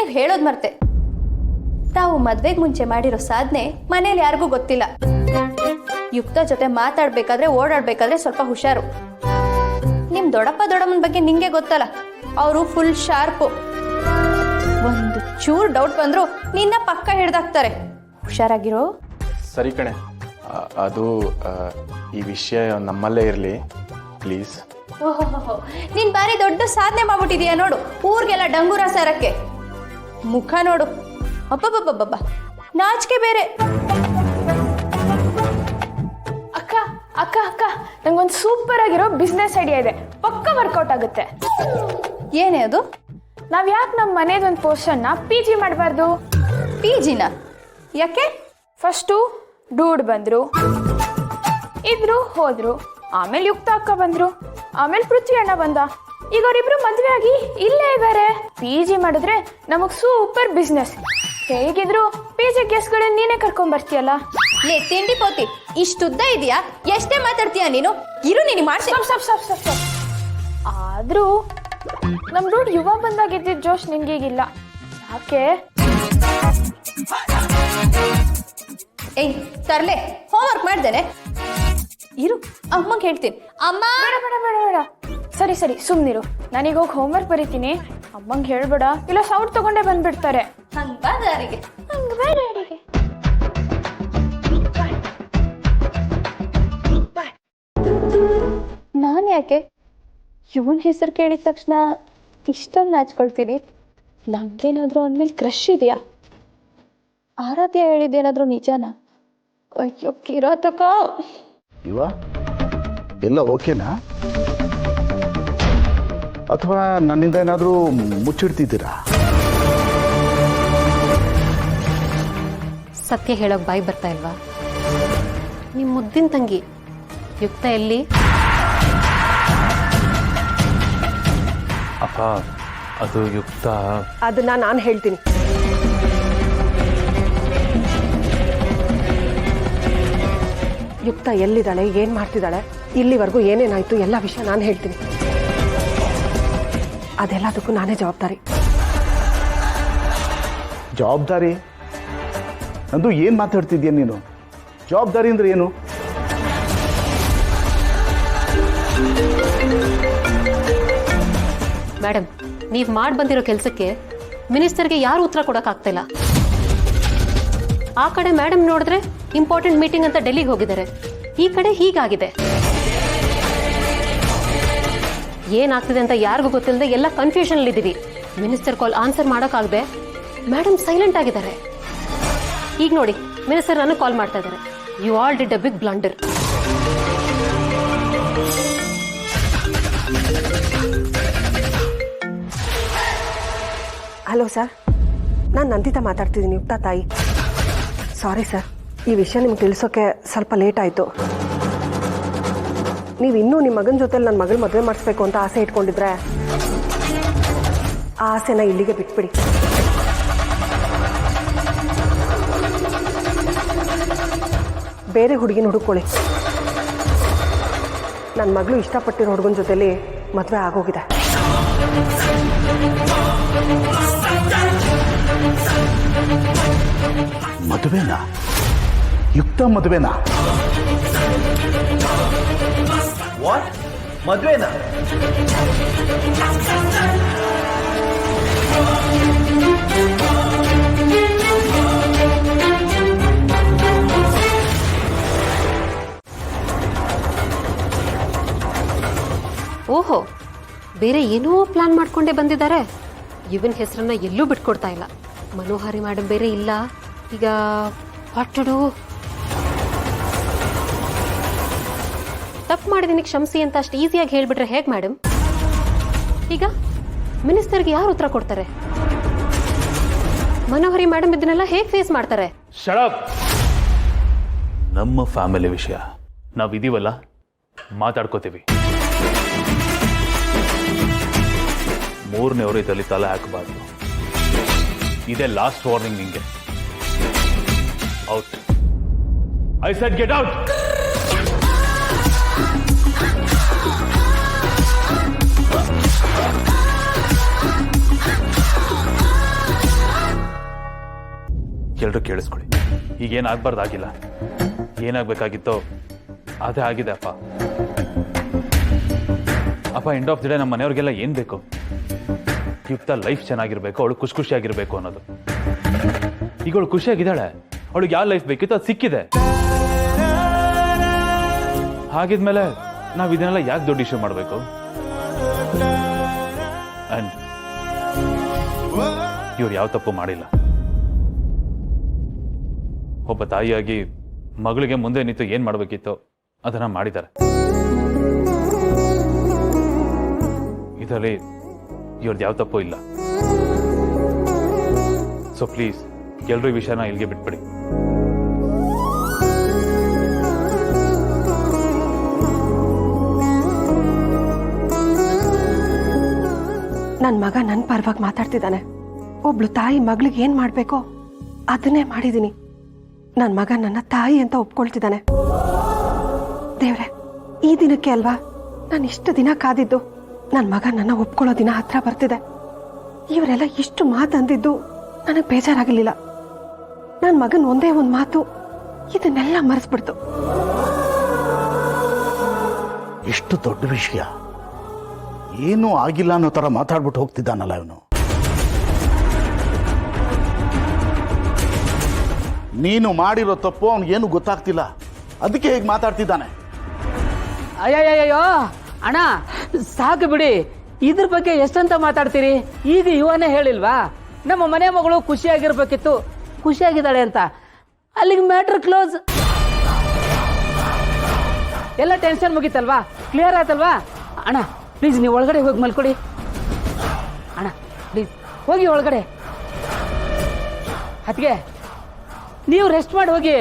ನಿನಗೆ ಹೇಳೋದು ಮರ್ತೆ. ತಾವು ಮದ್ವೆಗೆ ಮುಂಚೆ ಮಾಡಿರೋ ಸಾಧನೆ ಮನೇಲಿ ಯಾರಿಗೂ ಗೊತ್ತಿಲ್ಲ. ಯುಕ್ತ ಜೊತೆ ಮಾತಾಡ್ಬೇಕಾದ್ರೆ ಓಡಾಡ್ಬೇಕಾದ್ರೆ ಸ್ವಲ್ಪ ಹುಷಾರು. ನಿಮ್ ದೊಡ್ಡಪ್ಪ ದೊಡ್ಡಮ್ಮನ ಬಗ್ಗೆ ನಿಂಗೆ ಗೊತ್ತಲ್ಲ, ಅವರು ಫುಲ್ ಶಾರ್ಪು. ಒಂದು ಚೂರ್ ಡೌಟ್ ಬಂದ್ರು ನಿನ್ನ ಪಕ್ಕ ಹಿಡ್ದಾಕ್ತಾರೆ. ಹುಷಾರಾಗಿರೋ. ಸರಿ ಕಣೆ, ಅದು ಈ ವಿಷಯ ನಮ್ಮಲ್ಲೇ ಇರಲಿ ಪ್ಲೀಸ್. ಓಹೋ, ನೀನ್ ಬಾರಿ ದೊಡ್ಡ ಸಾಧನೆ ಮಾಡ್ಬಿಟ್ಟಿದೀಯ ನೋಡು, ಊರ್ಗೆಲ್ಲ ಡಂಗೂರ ಸಾರಕ್ಕೆ. ಮುಖ ನೋಡು, ಅಬ್ಬಬ್ಬಬ್ಬಬ್ಬ, ನಾಚಿಕೆ ಬೇರೆ. ಅಕ್ಕ ಅಕ್ಕ ಅಕ್ಕ ನಂಗೊಂದು ಸೂಪರ್ ಆಗಿರೋ ಬಿಸ್ನೆಸ್ ಐಡಿಯಾ ಇದೆ, ಪಕ್ಕ ವರ್ಕೌಟ್ ಆಗುತ್ತೆ. ಏನೇ ಅದು? ನಾವ್ ಯಾಕೆ ನಮ್ಮ ಮನೇದೊಂದು ಪೋರ್ಷನ್ನ PG ಮಾಡಬಾರ್ದು? PGನ ಯಾಕೆ? ಫಸ್ಟು ಡೂಡ್ ಬಂದ್ರು, ಇದ್ರು ಹೋದ್ರು, ಆಮೇಲೆ ಯುಕ್ತ ಅಕ್ಕ ಬಂದ್ರು, ಆಮೇಲೆ ಪೃಥ್ವಿ ಅಣ್ಣ ಬಂದ. ಈಗ ಅವರಿಬ್ರು ಮದ್ವೆ ಆಗಿ ಇಲ್ಲೇ ಇದ್ದಾರೆ. PG ಮಾಡಿದ್ರೆ ನಮಗ್ ಸೂಪರ್ ಬಿಸ್ನೆಸ್. ಹೇಗಿದ್ರು PG ಗೆಸ್ಟ್ಗಳನ್ನ ನೀನೇ ಕರ್ಕೊಂಡ್ ಬರ್ತೀಯಲ್ಲ. ಲೇ ತಿಂಡಿ ಪೋತಿ, ಇಷ್ಟುದ್ದ ಇದೆಯಾ? ಎಷ್ಟೇ ಮಾತಾಡ್ತೀಯ ನೀನು? ಇರು ನೀನು ಮಾಡ್ಸಿ. ಆದ್ರೂ ನಮ್ ಡೂಡ್ ಯುವ ಬಂದಾಗಿದ್ದ ಜೋಶ್ ನಿನ್ಗೀಗಿಲ್ಲ. ಯಾಕೆ? ಏಯ್ ತರ್ಲೆ, ಹೋಮ್ವರ್ಕ್ ಮಾಡ್ದೇನೆ. ಇರು, ಅಮ್ಮಂಗೆ ಹೇಳ್ತೀನಿ. ಅಮ್ಮ. ಬೇಡ ಬೇಡ ಬೇಡ ಬೇಡ, ಸರಿ ಸರಿ ಸುಮ್ನಿರು. ನಾನೀಗ ಹೋಗಿ ಹೋಮ್ವರ್ಕ್ ಬರೀತೀನಿ. ಅಮ್ಮಂಗೆ ಹೇಳ್ಬೇಡ, ಇಲ್ಲ ಸೌಟ್ ತಗೊಂಡೇ ಬಂದ್ಬಿಡ್ತಾರೆ. ಹಂಗ ಬಾ ದಾರಿಗೆ. ನಾನು ಯಾಕೆ ಇವನ್ ಹೆಸರು ಕೇಳಿದ ತಕ್ಷಣ ಇಷ್ಟೊಂದು ನಾಚ್ಕೊಳ್ತೀನಿ? ನಮ್ಗೇನಾದ್ರೂ ಅಂದ್ಮೇಲೆ ಕ್ರಶ್ ಇದೆಯಾ? ಆರಾಧ್ಯ ಹೇಳಿದ್ದೇನಾದ್ರೂ ನಿಜಾನ? ಅಯ್ಯೋ ಕಿರಾತಕ. ಇವ ಎಲ್ಲ ಓಕೆನಾ, ಅಥವಾ ನನ್ನಿಂದ ಏನಾದರೂ ಮುಚ್ಚಿಡ್ತಿದ್ದೀರಾ? ಸತ್ಯ ಹೇಳೋಕೆ ಬಾಯಿ ಬರ್ತಾ ಇಲ್ವಾ? ನಿಮ್ಮ ಮುದ್ದಿನ ತಂಗಿ ಯುಕ್ತ ಎಲ್ಲಿ? ಅಪ್ಪ, ಅದು ಯುಕ್ತ. ಅದನ್ನ ನಾನು ಹೇಳ್ತೀನಿ. ಯುಕ್ತ ಎಲ್ಲಿದ್ದಾಳೆ, ಏನ್ ಮಾಡ್ತಿದ್ದಾಳೆ, ಇಲ್ಲಿವರೆಗೂ ಏನೇನಾಯ್ತು ಎಲ್ಲ ವಿಷಯ ನಾನು ಹೇಳ್ತೀನಿ. ಅದೆಲ್ಲದಕ್ಕೂ ನಾನೇ ಜವಾಬ್ದಾರಿ. ಜವಾಬ್ದಾರಿ? ನಂದು ಏನು ಮಾತಾಡ್ತಿದ್ಯಾ ನೀನು? ಜವಾಬ್ದಾರಿ ಅಂದ್ರೆ ಏನು? ಮೇಡಮ್, ನೀವು ಮಾಡಿ ಬಂದಿರೋ ಕೆಲಸಕ್ಕೆ ಮಿನಿಸ್ಟರ್ಗೆ ಯಾರು ಉತ್ತರ ಕೊಡೋಕ್ಕಾಗ್ತಿಲ್ಲ. ಆ ಕಡೆ ಮೇಡಮ್ ನೋಡಿದ್ರೆ ಇಂಪಾರ್ಟೆಂಟ್ ಮೀಟಿಂಗ್ ಅಂತ ಡೆಲ್ಲಿಗೆ ಹೋಗಿದ್ದಾರೆ, ಈ ಕಡೆ ಹೀಗಾಗಿದೆ. ಏನಾಗ್ತಿದೆ ಅಂತ ಯಾರಿಗೂ ಗೊತ್ತಿಲ್ಲದೆ ಎಲ್ಲ ಕನ್ಫ್ಯೂಷನ್ ಇದ್ದೀವಿ. ಮಿನಿಸ್ಟರ್ ಕಾಲ್ ಆನ್ಸರ್ ಮಾಡೋಕ್ಕಾಗದೆ ಮೇಡಮ್ ಸೈಲೆಂಟ್ ಆಗಿದ್ದಾರೆ. ಈಗ ನೋಡಿ, ಮಿನಿಸ್ಟರ್ ನನಗೆ ಕಾಲ್ ಮಾಡ್ತಾ ಇದ್ದಾರೆ. You all did a big blunder. Hello sir, ನಾನು ನಂದಿತಾ ಮಾತಾಡ್ತಿದ್ದೀನಿ, ಯುಕ್ತ ತಾಯಿ. ಸಾರಿ ಸರ್, ಈ ವಿಷಯ ನಿಮ್ಗೆ ತಿಳಿಸೋಕೆ ಸ್ವಲ್ಪ ಲೇಟ್ ಆಯಿತು. ನೀವು ಇನ್ನೂ ನಿಮ್ಮ ಮಗನ ಜೊತೆಲಿ ನನ್ನ ಮಗಳ ಮದುವೆ ಮಾಡಿಸ್ಬೇಕು ಅಂತ ಆಸೆ ಇಟ್ಕೊಂಡಿದ್ರೆ ಆ ಆಸೆನ ಇಲ್ಲಿಗೆ ಬಿಟ್ಬಿಡಿ. ಬೇರೆ ಹುಡುಗಿನ ಹುಡುಕೊಳ್ಳಿ. ನನ್ನ ಮಗಳು ಇಷ್ಟಪಟ್ಟಿರೋ ಹುಡುಗನ ಜೊತೆಲಿ ಮದುವೆ ಆಗೋಗಿದೆ. ಮದುವೆನಾ? ಯುಕ್ತ ಮದುವೆನಾ? ವಾಟ್? ಮದುವೆನಾ? ಓಹೋ, ಬೇರೆ ಏನೋ ಪ್ಲಾನ್ ಮಾಡ್ಕೊಂಡೇ ಬಂದಿದ್ದಾರೆ. ಇವನ್ ಹೆಸರನ್ನ ಎಲ್ಲೂ ಬಿಟ್ಕೊಡ್ತಾ ಇಲ್ಲ. ಮನೋಹರಿ ಮೇಡಮ್ ಬೇರೆ ಇಲ್ಲ. ಈಗ ವಾಟ್ ಟು ಡು? ತಪ್ಪು ಮಾಡಿದೀನಿ ಕ್ಷಮಿಸಿ ಅಂತ ಅಷ್ಟು ಈಸಿಯಾಗಿ ಹೇಳ್ಬಿಟ್ರೆ ಹೇಗೆ ಮೇಡಮ್? ಈಗ ಮಿನಿಸ್ಟರ್ಗೆ ಯಾರು ಉತ್ತರ ಕೊಡ್ತಾರೆ? ಮನೋಹರಿ ಮೇಡಮ್ ಇದನ್ನೆಲ್ಲ ಹೇಗೆ ಫೇಸ್ ಮಾಡ್ತಾರೆ? Shut up. ನಮ್ಮ ಫ್ಯಾಮಿಲಿ ವಿಷಯ ನಾವಿದೀವಲ್ಲ, ಮಾತಾಡ್ಕೋತೀವಿ. ಮೂರನೇವರು ಇದರಲ್ಲಿ ತಲೆ ಹಾಕಬಾರ್ದು. ಇದೇ ಲಾಸ್ಟ್ ವಾರ್ನಿಂಗ್ ನಿಂಗೆ. Out. I said get out. ಎಲ್ಲರೂ ಕೇಳಿಸ್ಕೊಳ್ಳಿ. ಈಗೇನಾಗಬಾರ್ದಾಗಿಲ್ಲ, ಏನಾಗಬೇಕಾಗಿತ್ತೋ ಅದೇ ಆಗಿದೆ ಅಪ್ಪ. ಅಪ್ಪ, ಎಂಡ್ ಆಫ್ ದಿ ಡೇ ನಮ್ಮ ಮನೆಯವ್ರಿಗೆಲ್ಲ ಏನು ಬೇಕು? ಯುಕ್ತ ಲೈಫ್ ಚೆನ್ನಾಗಿರ್ಬೇಕು, ಅವಳು ಖುಷಿಯಾಗಿರ್ಬೇಕು ಅನ್ನೋದು. ಈಗ ಅವಳು ಖುಷಿಯಾಗಿದ್ದಾಳೆ, ಅವಳಿಗೆ ಯಾವ ಲೈಫ್ ಬೇಕಿತ್ತು ಅದು ಸಿಕ್ಕಿದೆ. ಹಾಗಿದ್ಮೇಲೆ ನಾವು ಇದನ್ನೆಲ್ಲ ಯಾಕೆ ದೊಡ್ಡ ಇಶ್ಯೂ ಮಾಡಬೇಕು? ಅಂಡ್ ಇವ್ರು ಯಾವ ತಪ್ಪು ಮಾಡಿಲ್ಲ. ಒಬ್ಬ ತಾಯಿಯಾಗಿ ಮಗಳಿಗೆ ಮುಂದೆ ನಿಂತು ಏನ್ ಮಾಡಬೇಕಿತ್ತು ಅದನ್ನ ಮಾಡಿದ್ದಾರೆ. ಇದರಲ್ಲಿ ಇವ್ರದ್ದು ಯಾವ ತಪ್ಪು ಇಲ್ಲ. ಸೊ ಪ್ಲೀಸ್ ಎಲ್ಲರೂ ಈ ವಿಷಯನ ಇಲ್ಲಿಗೆ ಬಿಟ್ಬಿಡಿ. ನನ್ನ ಮಗ ನನ್ನ ಪರವಾಗಿ ಮಾತಾಡ್ತಿದ್ದಾನೆ. ಒಬ್ಳು ತಾಯಿ ಮಗಳಿಗೆ ಏನ್ ಮಾಡ್ಬೇಕೋ ಅದನ್ನೇ ಮಾಡಿದೀನಿ. ನನ್ನ ಮಗ ನನ್ನ ತಾಯಿ ಅಂತ ಒಪ್ಕೊಳ್ತಿದ್ದಾನೆ. ದೇವ್ರೆ, ಈ ದಿನಕ್ಕೆ ಅಲ್ವಾ ನಾನು ಇಷ್ಟು ದಿನ ಕಾದಿದ್ದು. ನನ್ನ ಮಗ ನನ್ನ ಒಪ್ಕೊಳ್ಳೋ ದಿನ ಹತ್ರ ಬರ್ತಿದೆ. ಇವರೆಲ್ಲ ಇಷ್ಟು ಮಾತಂದಿದ್ದು ನನಗೆ ಬೇಜಾರಾಗಲಿಲ್ಲ. ನನ್ನ ಮಗನ ಒಂದೇ ಒಂದು ಮಾತು ಇದನ್ನೆಲ್ಲ ಮರೆಸ್ಬಿಡ್ತು. ಇಷ್ಟು ದೊಡ್ಡ ವಿಷಯ ಏನೂ ಆಗಿಲ್ಲ ಅನ್ನೋ ಥರ ಮಾತಾಡ್ಬಿಟ್ಟು ಹೋಗ್ತಿದ್ದಾನಲ್ಲ ಇವನು. ನೀನು ಮಾಡಿರೋ ತಪ್ಪು ಅವನಿಗೇನು ಗೊತ್ತಾಗ್ತಿಲ್ಲ, ಅದಕ್ಕೆ ಹೇಗೆ ಮಾತಾಡ್ತಿದ್ದಾನೆ. ಅಯ್ಯಯ್ಯಯ್ಯೋ ಅಣ್ಣ, ಸಾಕು ಬಿಡಿ. ಇದ್ರ ಬಗ್ಗೆ ಎಷ್ಟಂತ ಮಾತಾಡ್ತೀರಿ? ಈಗ ಇವನೇ ಹೇಳಿಲ್ವಾ ನಮ್ಮ ಮನೆ ಮಗಳು ಖುಷಿಯಾಗಿರ್ಬೇಕಿತ್ತು, ಖುಷಿಯಾಗಿದ್ದಾಳೆ ಅಂತ. ಅಲ್ಲಿಗೆ ಮ್ಯಾಟ್ರ್ ಕ್ಲೋಸ್. ಎಲ್ಲ ಟೆನ್ಷನ್ ಮುಗೀತಲ್ವಾ? ಕ್ಲಿಯರ್ ಆಯ್ತಲ್ವಾ? ಅಣ್ಣ ಪ್ಲೀಸ್ ನೀವು ಒಳಗಡೆ ಹೋಗಿ ಮಲ್ಕೊಡಿ. ಅಣ್ಣ ಪ್ಲೀಸ್ ಹೋಗಿ ಒಳಗಡೆ. ಅದಕ್ಕೆ ನೀವು ರೆಸ್ಟ್ ಮಾಡಿ ಹೋಗಿ.